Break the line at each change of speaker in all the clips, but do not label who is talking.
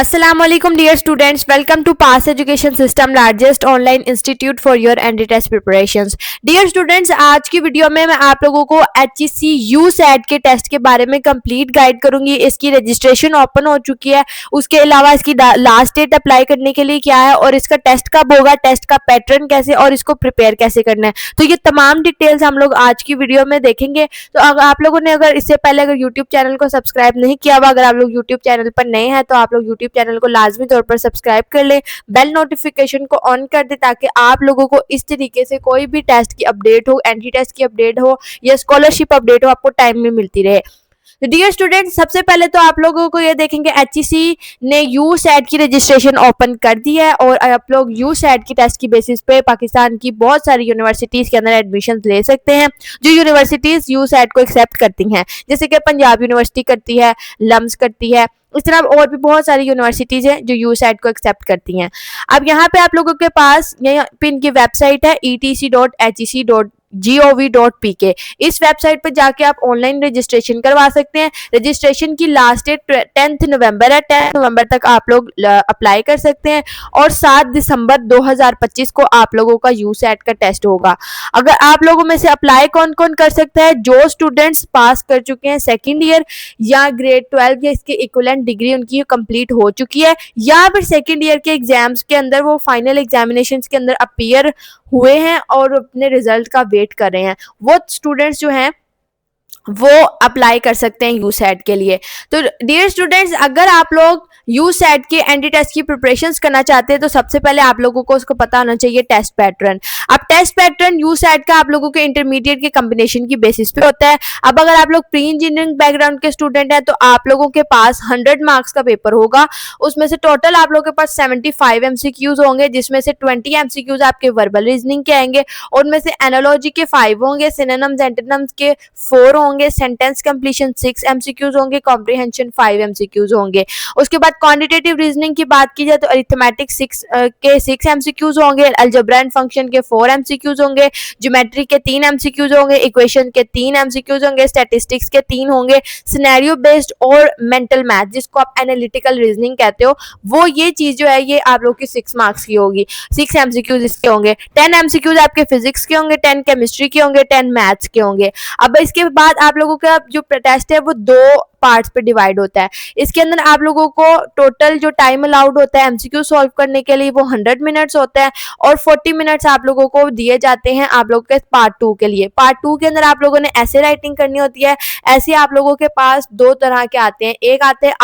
Assalamualaikum dear students, welcome to Pass Education System largest online institute for your ND test preparations. Dear students, आज की video में मैं आप लोगों को HEC USAT के टेस्ट के बारे में कंप्लीट गाइड करूंगी। इसकी रजिस्ट्रेशन ओपन हो चुकी है, उसके अलावा इसकी लास्ट डेट अप्लाई करने के लिए क्या है और इसका टेस्ट कब होगा, टेस्ट का पैटर्न कैसे और इसको प्रिपेयर कैसे करना है, तो ये तमाम डिटेल्स हम लोग आज की वीडियो में देखेंगे। तो अगर आप लोगों ने अगर इससे पहले अगर यूट्यूब चैनल को सब्सक्राइब नहीं किया हुआ, अगर आप लोग यूट्यूब चैनल पर नए हैं तो आप लोग यूट्यूब चैनल को लाजमी तौर पर सब्सक्राइब कर लें, बेल नोटिफिकेशन को ऑन कर दें ताकि आप लोगों को इस तरीके से कोई भी टेस्ट की अपडेट हो, एंटी टेस्ट की अपडेट हो या स्कॉलरशिप अपडेट हो, आपको टाइम में मिलती रहे। तो डियर स्टूडेंट्स, सबसे पहले तो आप लोगों को ये देखेंगे HEC ने यूसैट की रजिस्ट्रेशन ओपन कर दी है और आप लोग यूसैट की टेस्ट की बेसिस पे पाकिस्तान की बहुत सारी यूनिवर्सिटीज़ के अंदर एडमिशन ले सकते हैं जो यूनिवर्सिटीज़ यूसैट को एक्सेप्ट करती हैं, जैसे कि पंजाब यूनिवर्सिटी करती है, लम्स करती है, इस तरह और भी बहुत सारी यूनिवर्सिटीज़ हैं जो यूसैट को एक्सेप्ट करती हैं। अब यहाँ पे आप लोगों के पास यहाँ पे इनकी वेबसाइट है etc.hec.gov.pk। इस वेबसाइट पर जाके आप ऑनलाइन रजिस्ट्रेशन करवा सकते हैं। रजिस्ट्रेशन की लास्ट डेट 10 नवंबर है, 10 नवंबर तक आप लोग अप्लाई कर सकते हैं और 7 दिसंबर 2025 को आप लोगों का यूसैट का टेस्ट होगा। अगर आप लोगों में से अप्लाई कौन कौन कर सकता है, जो स्टूडेंट्स पास कर चुके हैं सेकेंड ईयर या ग्रेड 12 या इसके इक्विवेलेंट डिग्री उनकी कंप्लीट हो चुकी है, या फिर सेकेंड ईयर के एग्जाम्स के अंदर वो फाइनल एग्जामिनेशंस के अंदर अपीयर हुए हैं और अपने रिजल्ट का वेट कर रहे हैं, वो स्टूडेंट्स जो हैं वो अप्लाई कर सकते हैं यूसैट के लिए। तो डियर स्टूडेंट्स, अगर आप लोग यूसैट के एंटी टेस्ट की प्रिपरेशंस करना चाहते हैं तो सबसे पहले आप लोगों को उसको पता होना चाहिए टेस्ट पैटर्न। अब टेस्ट पैटर्न यूसैट का आप लोगों के इंटरमीडिएट के कॉम्बिनेशन की बेसिस पे होता है। अब अगर आप लोग प्री इंजीनियरिंग बैकग्राउंड के स्टूडेंट हैं तो आप लोगों के पास 100 मार्क्स का पेपर होगा, उसमें से टोटल आप लोगों के पास 75 MCQs होंगे, जिसमें से 20 MCQs आपके वर्बल रीजनिंग के आएंगे और उनमें से एनालॉजी के 5 होंगे, सिनोनिम्स एंटोनिम्स के 4 होंगे, सेंटेंस कंप्लीशन 6 MCQs होंगे, कॉम्प्रिहेंशन 5 MCQs होंगे। उसके बाद क्वांटिटेटिव रीजनिंग की बात की जाए तो अरिथमेटिक 6 MCQs होंगे, अलजेब्रा एंड फंक्शन के 4 MCQs होंगे, ज्योमेट्री के 3 MCQs होंगे, इक्वेशन के 3 MCQs होंगे, स्टैटिस्टिक्स के 3 होंगे, सिनेरियो बेस्ड और मेंटल मैथ जिसको आप एनालिटिकल रीजनिंग कहते हो, वो ये चीज जो है ये आप लोग की 6 मार्क्स की होगी। 6 MCQs इसके होंगे, 10 MCQs आपके फिजिक्स के होंगे, 10 केमिस्ट्री के होंगे, 10 मैथ्स के होंगे। अब इसके बाद आप लोगों का जो टेस्ट है वो 2 पार्ट्स पे डिवाइड होता है। इसके अंदर आप लोगों को टोटल जो टाइम अलाउड होता है एमसीक्यू सॉल्व करने के लिए वो 100 मिनट्स होता है और 40 मिनट्स आप लोगों को दिए जाते हैं आप लोगों के पार्ट 2 के लिए। पार्ट 2 के अंदर आप लोगों ने ऐसे राइटिंग करनी होती है। ऐसे आप लोगों के पास 2 तरह के आते हैं, एक आते हैं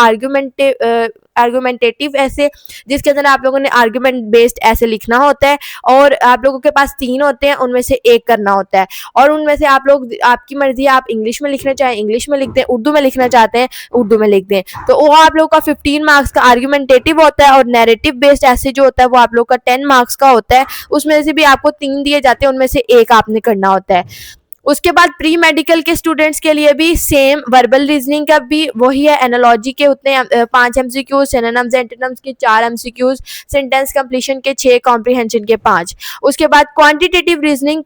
आर्गुमेंटेटिव ऐसे, जिसके अंदर आप लोगों ने आर्गुमेंट बेस्ड ऐसे लिखना होता है और आप लोगों के पास 3 होते हैं, उनमें से एक करना होता है और उनमें से आप लोग आपकी मर्जी है, आप इंग्लिश में लिखना चाहें इंग्लिश में लिख दें, उर्दू में लिखना चाहते हैं उर्दू में लिख दें। तो वो आप लोग का 15 मार्क्स का आर्गुमेंटेटिव होता है और नैरेटिव बेस्ड ऐसे जो होता है वो आप लोग का 10 मार्क्स का होता है। उसमें से भी आपको 3 दिए जाते हैं, उनमें से एक आपने करना होता है। उसके बाद प्री मेडिकल के स्टूडेंट्स के लिए भी सेम वर्बल रीजनिंग का भी वही है, एनालॉजी के उतने 5 MCQs, सिनोनिम्स एंटोनिम्स के 4 MCQs, सेंटेंस कंप्लीशन के 6, कॉम्प्रिहेंशन के 5। उसके बाद quantitative reasoning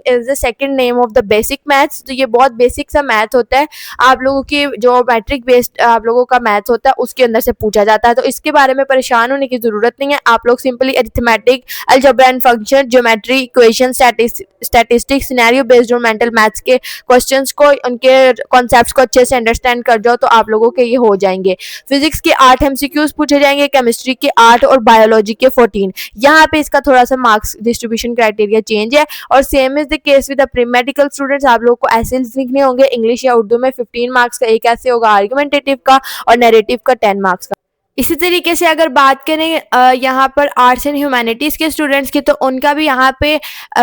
is the second name of the basic maths. तो ये बहुत बेसिक सा मैथ होता है, आप लोगों की जो मैट्रिक बेस्ड आप लोगों का मैथ होता है उसके अंदर से पूछा जाता है, तो इसके बारे में परेशान होने की जरूरत नहीं है। आप लोग simply arithmetic, algebra and function, geometry, equation, statistics, scenario based और मेंटल मैथ्स के क्वेश्चंस को, उनके कॉन्सेप्ट्स को अच्छे से अंडरस्टैंड कर जाओ तो आप लोगों के ये हो जाएंगे। फिजिक्स के 8 MCQs पूछे जाएंगे, केमिस्ट्री के 8 और बायोलॉजी के 14। यहाँ पे इसका थोड़ा सा मार्क्स डिस्ट्रीब्यूशन क्राइटेरिया चेंज है और same is the case with the pre medical students. आप लोग को ऐसे लिखने होंगे इंग्लिश या उर्दू में, 15 मार्क्स का एक ऐसे होगा आर्गुमेंटेटिव का और नैरेटिव का 10 मार्क्स का। इसी तरीके से अगर बात करें यहाँ पर आर्ट्स एंड ह्यूमैनिटीज़ के स्टूडेंट्स की, तो उनका भी यहाँ पे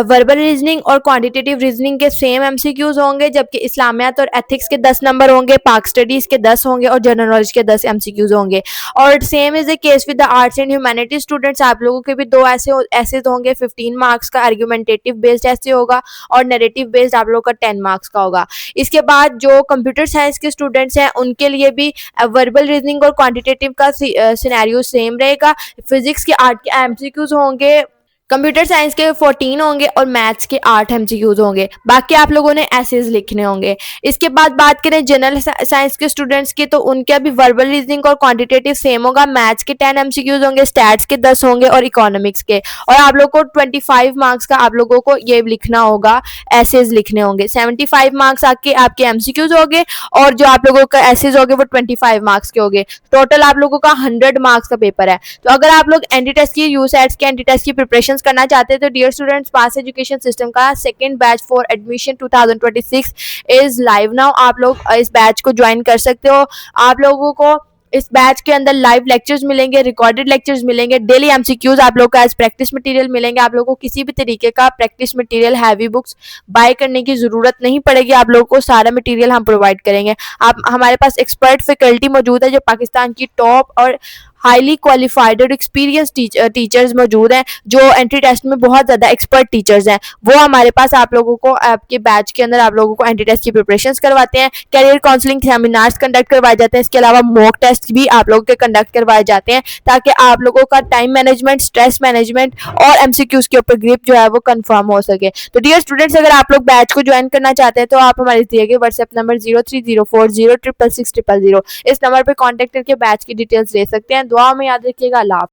वर्बल रीजनिंग और क्वांटिटेटिव रीजनिंग के सेम MCQs होंगे, जबकि इस्लामियात और एथिक्स के 10 नंबर होंगे, पाक स्टडीज़ के 10 होंगे और जनरल नॉलेज के 10 MCQs होंगे। और same is the case with the arts and humanities students, आप लोगों के भी 2 ऐसे होंगे, 15 मार्क्स का आर्गुमेंटेटिव बेस्ड ऐसे होगा और नैरेटिव बेस्ड आप लोगों का 10 मार्क्स का होगा। इसके बाद जो कंप्यूटर साइंस के स्टूडेंट्स हैं उनके लिए भी वर्बल रीजनिंग और क्वांटिटेटिव का सिनेरियो सेम रहेगा। फिजिक्स के 8 के MCQs होंगे, कंप्यूटर साइंस के 14 होंगे और मैथ्स के 8 एमसीक्यूज होंगे। बाकी आप लोगों ने एसेज लिखने होंगे। इसके बाद बात करें जनरल साइंस के स्टूडेंट्स की, तो उनके भी वर्बल रीजनिंग और क्वांटिटेटिव सेम होगा। मैथ्स के 10 एमसीक्यूज होंगे, स्टैट्स के 10 होंगे और इकोनॉमिक्स के। और आप लोग को 25 मार्क्स का आप लोगों को ये लिखना होगा, एसेज लिखने होंगे। 75 मार्क्स आपके एमसीक्यूज होंगे और जो आप लोगों का एसेज होंगे वो 25 मार्क्स के होंगे। टोटल आप लोगों का 100 मार्क्स का पेपर है। तो अगर आप लोग एनडी टेस्ट की, यूसेट्स के एनडी टेस्ट की प्रिपरेशन करना चाहते हैं तो डियर स्टूडेंट्स, पास एजुकेशन सिस्टम का second batch for admission 2026 is live now. आप लोग इस बैच को ज्वाइन कर सकते हो। आप लोगों को इस बैच के अंदर लाइव लेक्चर्स मिलेंगे, रिकॉर्डेड लेक्चर्स मिलेंगे, डेली एमसीक्यूज आप लोग का एज प्रैक्टिस मटेरियल मिलेंगे। आप लोगों को किसी भी तरीके का practice material, heavy books buy करने की जरूरत नहीं पड़ेगी। आप लोगों को सारा मटेरियल हम प्रोवाइड करेंगे। आप हमारे पास एक्सपर्ट फैकल्टी मौजूद है जो पाकिस्तान की टॉप और हाईली क्वालिफाइड और एक्सपीरियंस टीचर्स मौजूद हैं, जो एंट्री टेस्ट में बहुत ज़्यादा एक्सपर्ट टीचर्स हैं। वो हमारे पास आप लोगों को आपके बैच के अंदर आप लोगों को एंट्री टेस्ट की प्रिपरेशंस करवाते हैं। कैरियर काउंसलिंग सेमिनार्स कंडक्ट करवाए जाते हैं। इसके अलावा मॉक टेस्ट भी आप लोगों के कंडक्ट करवाए जाते हैं ताकि आप लोगों का टाइम मैनेजमेंट, स्ट्रेस मैनेजमेंट और एमसीक्यूज के ऊपर ग्रिप जो है वो कंफर्म हो सके। तो डियर स्टूडेंट्स, अगर आप लोग बैच को ज्वाइन करना चाहते हैं तो आप हमारे दिए गए व्हाट्सएप नंबर 0304066600 इस नंबर पर कॉन्टैक्ट करके बैच की डिटेल्स ले सकते हैं। दुआ में याद रखिएगा। अल्लाह।